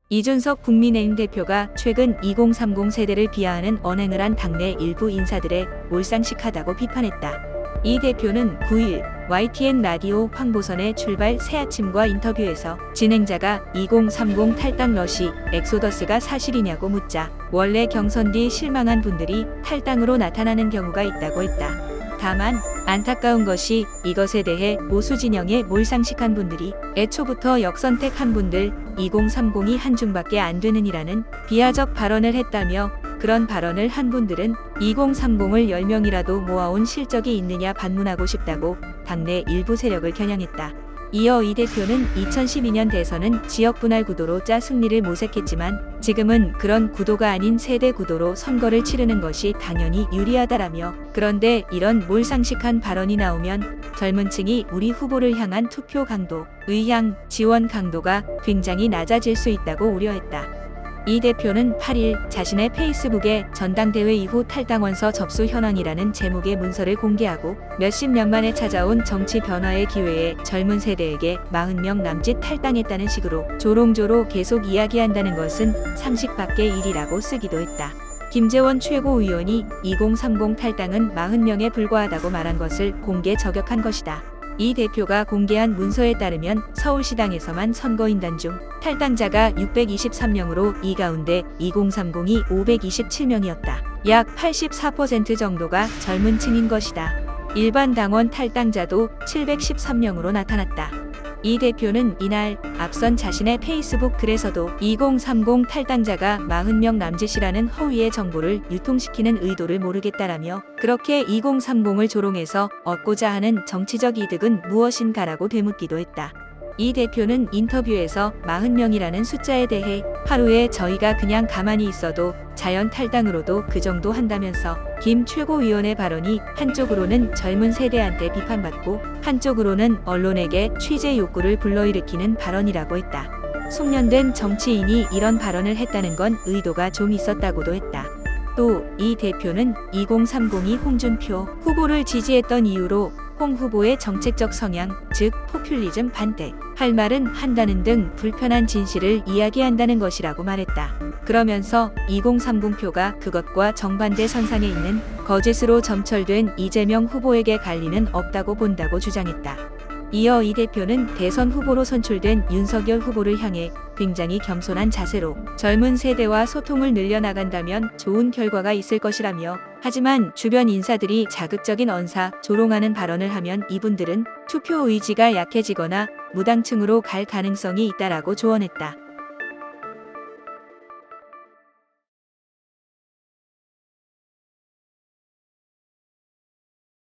이준석 국민의힘 대표가 최근 2030 세대를 비하하는 언행을 한 당내 일부 인사들의 몰상식하다고 비판했다. 이 대표는 9일 YTN 라디오 황보선의 출발 새아침과 인터뷰에서 진행자가 2030 탈당 러시 엑소더스가 사실이냐고 묻자 원래 경선 뒤 실망한 분들이 탈당으로 나타나는 경우가 있다고 했다. 다만 안타까운 것이 이것에 대해 보수 진영의 몰상식한 분들이 애초부터 역선택한 분들 2030이 한중밖에 안 되느니라는 비하적 발언을 했다며 그런 발언을 한 분들은 2030을 10명이라도 모아온 실적이 있느냐 반문하고 싶다고 당내 일부 세력을 겨냥했다. 이어 이 대표는 2012년 대선은 지역 분할 구도로 짜 승리를 모색했지만 지금은 그런 구도가 아닌 세대 구도로 선거를 치르는 것이 당연히 유리하다라며 그런데 이런 몰상식한 발언이 나오면 젊은 층이 우리 후보를 향한 투표 강도, 의향, 지원 강도가 굉장히 낮아질 수 있다고 우려했다. 이 대표는 8일 자신의 페이스북에 전당대회 이후 탈당 원서 접수 현황이라는 제목의 문서를 공개하고 몇십 년 만에 찾아온 정치 변화의 기회에 젊은 세대에게 40명 남짓 탈당했다는 식으로 조롱조로 계속 이야기한다는 것은 상식 밖의 일이라고 쓰기도 했다. 김재원 최고위원이 2030 탈당은 40명에 불과하다고 말한 것을 공개 저격한 것이다. 이 대표가 공개한 문서에 따르면 서울시당에서만 선거인단 중 탈당자가 623명으로 이 가운데 2030이 527명이었다. 약 84% 정도가 젊은 층인 것이다. 일반 당원 탈당자도 713명으로 나타났다. 이 대표는 이날 앞선 자신의 페이스북 글에서도 2030 탈당자가 40명 남짓이라는 허위의 정보를 유통시키는 의도를 모르겠다라며 그렇게 2030을 조롱해서 얻고자 하는 정치적 이득은 무엇인가라고 되묻기도 했다. 이 대표는 인터뷰에서 40명이라는 숫자에 대해 하루에 저희가 그냥 가만히 있어도 자연 탈당으로도 그 정도 한다면서 김 최고위원의 발언이 한쪽으로는 젊은 세대한테 비판받고 한쪽으로는 언론에게 취재 욕구를 불러일으키는 발언이라고 했다. 숙련된 정치인이 이런 발언을 했다는 건 의도가 좀 있었다고도 했다. 또 이 대표는 2030이 홍준표 후보를 지지했던 이유로 홍 후보의 정책적 성향, 즉 포퓰리즘 반대, 할 말은 한다는 등 불편한 진실을 이야기한다는 것이라고 말했다. 그러면서 2030표가 그것과 정반대 선상에 있는 거짓으로 점철된 이재명 후보에게 갈 리는 없다고 본다고 주장했다. 이어 이 대표는 대선 후보로 선출된 윤석열 후보를 향해 굉장히 겸손한 자세로 젊은 세대와 소통을 늘려나간다면 좋은 결과가 있을 것이라며 하지만 주변 인사들이 자극적인 언사, 조롱하는 발언을 하면 이분들은 투표 의지가 약해지거나 무당층으로 갈 가능성이 있다라고 조언했다.